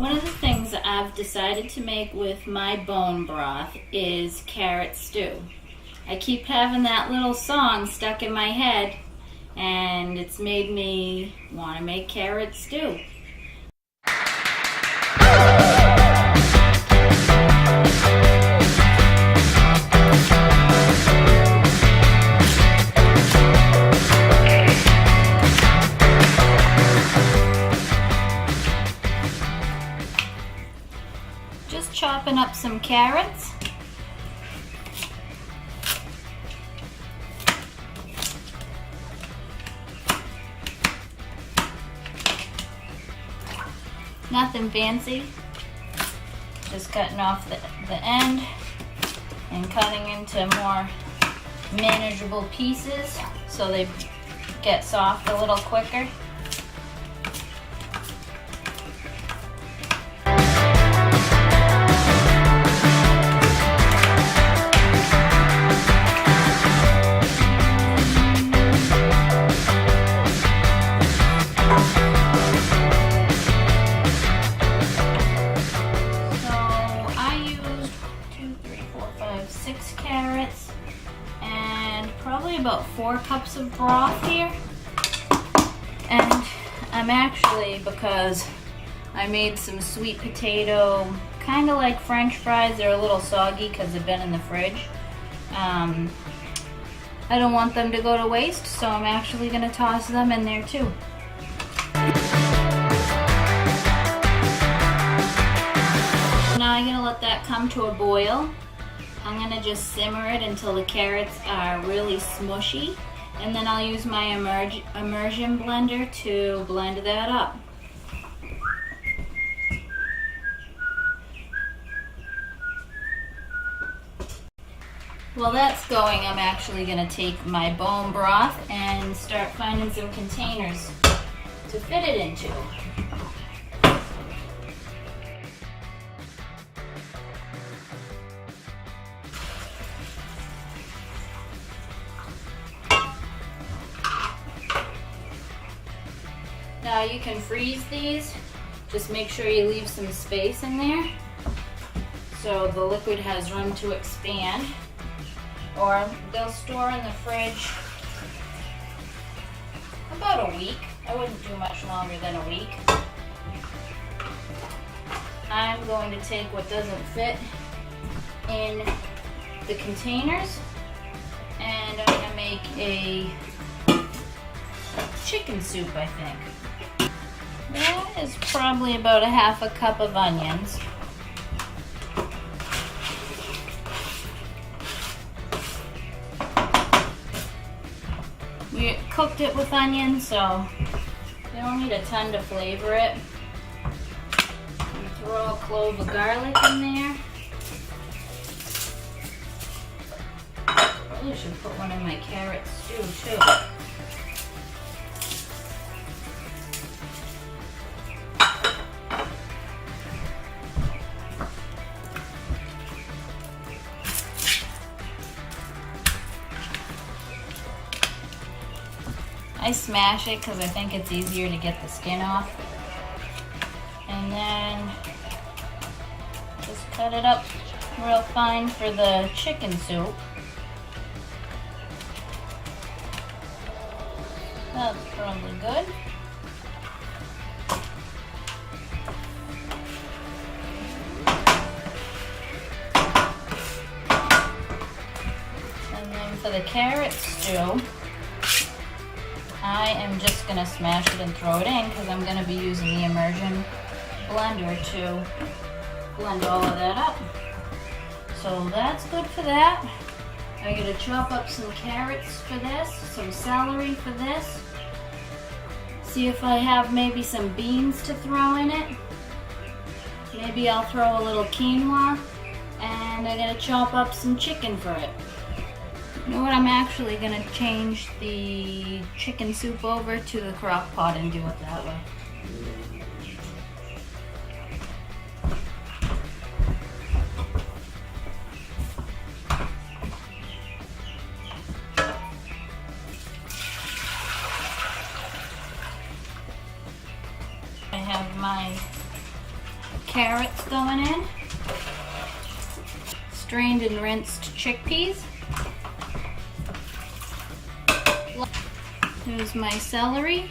One of the things that I've decided to make with my bone broth is carrot stew. I keep having that little song stuck in my head, and it's made me want to make carrot stew. Just chopping up some carrots. Nothing fancy. Just cutting off the end and cutting into more manageable pieces so they get soft a little quicker. Carrots and probably about 4 cups of broth here. And I'm actually, because I made some sweet potato, kind of like French fries, they're a little soggy because they've been in the fridge. I don't want them to go to waste, so I'm actually going to toss them in there too. Now I'm going to let that come to a boil. I'm going to just simmer it until the carrots are really smushy, and then I'll use my immersion blender to blend that up. While that's going, I'm actually going to take my bone broth and start finding some containers to fit it into. Now you can freeze these, just make sure you leave some space in there so the liquid has room to expand, or they'll store in the fridge about a week. I wouldn't do much longer than a week. I'm going to take what doesn't fit in the containers and I'm going to make a chicken soup, I think. That is probably about a 1/2 cup of onions. We cooked it with onions, so you don't need a ton to flavor it. Throw a clove of garlic in there. Probably should put one in my carrot stew too. I smash it because I think it's easier to get the skin off. And then just cut it up real fine for the chicken soup. That's probably good. And then for the carrot stew, I am just going to smash it and throw it in because I'm going to be using the immersion blender to blend all of that up. So that's good for that. I'm going to chop up some carrots for this, some celery for this. See if I have maybe some beans to throw in it. Maybe I'll throw a little quinoa, and I'm going to chop up some chicken for it. You know what, I'm actually going to change the chicken soup over to the crock pot and do it that way. I have my carrots going in. Strained and rinsed chickpeas. Here's my celery.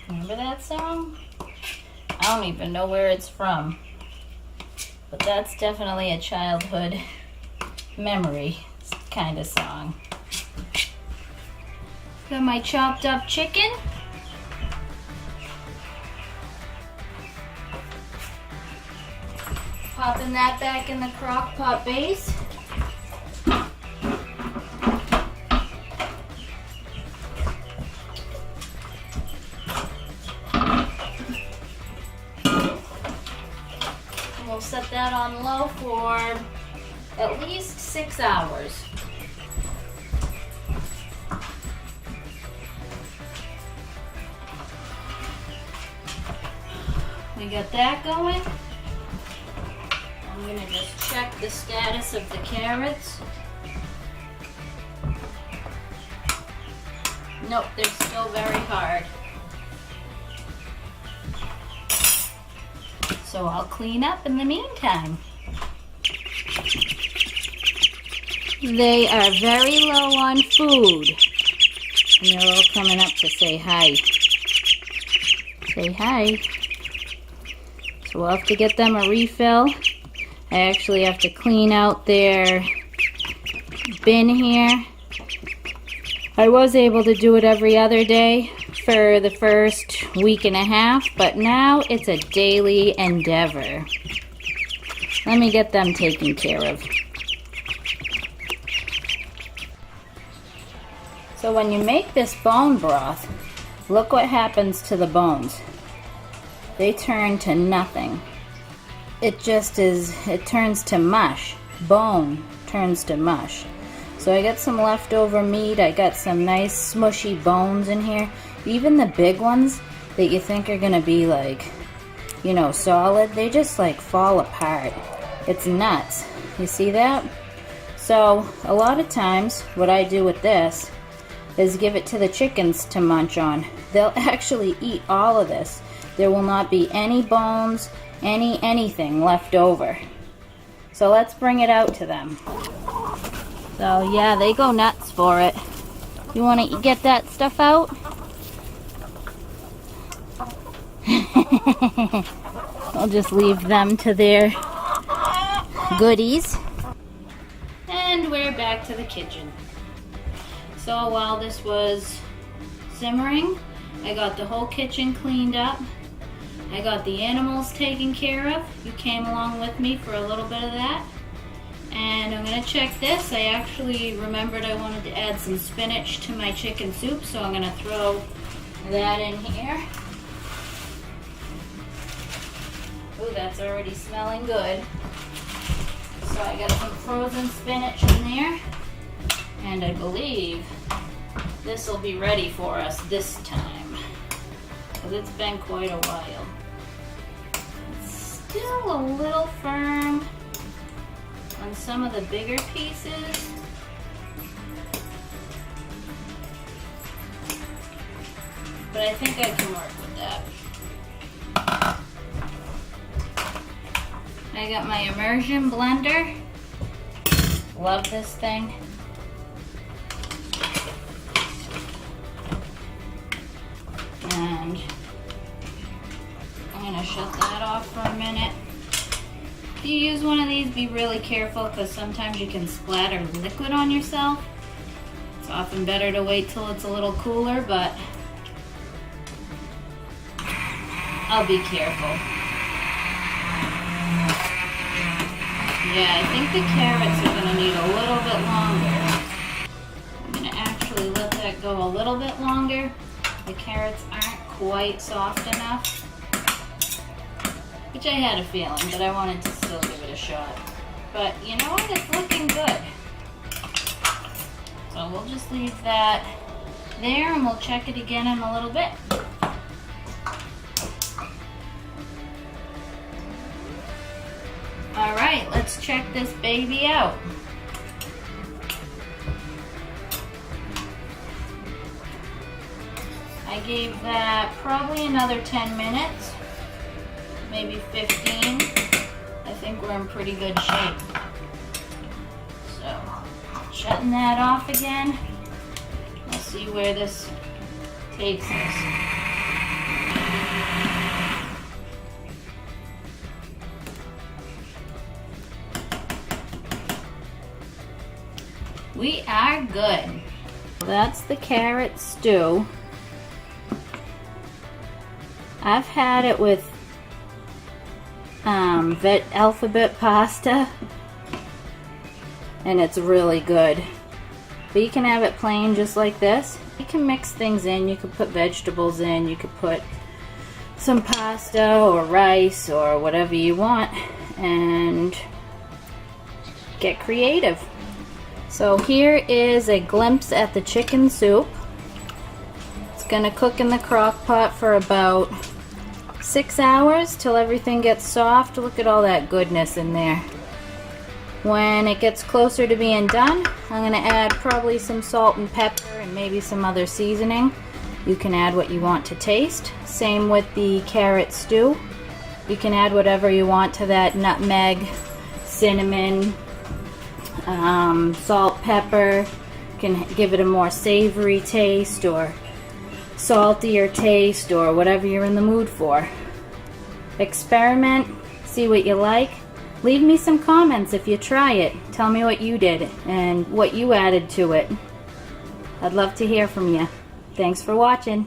Remember that song? I don't even know where it's from, but that's definitely a childhood memory kind of song. Got my chopped up chicken. Popping that back in the crock pot base. We'll set that on low for at least 6 hours. We got that going. I'm gonna just check the status of the carrots. Nope, they're still very hard. So I'll clean up in the meantime. They are very low on food. And they're all coming up to say hi. Say hi. So we'll have to get them a refill. I actually have to clean out their bin here. I was able to do it every other day for the first week and a half, but now it's a daily endeavor. Let me get them taken care of. So when you make this bone broth, look what happens to the bones. They turn to nothing. It just is, it turns to mush. Bone turns to mush. So I got some leftover meat. I got some nice smushy bones in here. Even the big ones that you think are gonna be like, you know, solid, they just like fall apart. It's nuts. You see that? So a lot of times what I do with this is give it to the chickens to munch on. They'll actually eat all of this. There will not be any bones, anything left over. So let's bring it out to them. So yeah, they go nuts for it. You want to get that stuff out? I'll just leave them to their goodies. And we're back to the kitchen. So while this was simmering, I got the whole kitchen cleaned up. I got the animals taken care of. You came along with me for a little bit of that. And I'm gonna check this. I actually remembered I wanted to add some spinach to my chicken soup, so I'm gonna throw that in here. Ooh, that's already smelling good. So I got some frozen spinach in there. And I believe this will be ready for us this time, because it's been quite a while. It's still a little firm on some of the bigger pieces. But I think I can work with that. I got my immersion blender. Love this thing. And I'm gonna shut that off for a minute. If you use one of these, be really careful, because sometimes you can splatter liquid on yourself. It's often better to wait till it's a little cooler, but I'll be careful. Yeah, I think the carrots are gonna need a little bit longer. I'm gonna actually let that go a little bit longer. The carrots aren't quite soft enough, which I had a feeling, but I wanted to still give it a shot. But you know what? It's looking good. So we'll just leave that there, and we'll check it again in a little bit. All right, let's check this baby out. I gave that probably another 10 minutes, maybe 15. I think we're in pretty good shape. So, shutting that off again. Let's see where this takes us. We are good. That's the carrot stew. I've had it with alphabet pasta, and it's really good. But you can have it plain just like this. You can mix things in. You could put vegetables in. You could put some pasta or rice or whatever you want and get creative. So here is a glimpse at the chicken soup. It's gonna cook in the crock pot for about 6 hours till everything gets soft. Look at all that goodness in there. When it gets closer to being done, I'm gonna add probably some salt and pepper and maybe some other seasoning. You can add what you want to taste. Same with the carrot stew. You can add whatever you want to that: nutmeg, cinnamon, salt, pepper. Can give it a more savory taste or saltier taste or whatever you're in the mood for. Experiment, see what you like. Leave me some comments if you try it. Tell me what you did and what you added to it. I'd love to hear from you. Thanks for watching.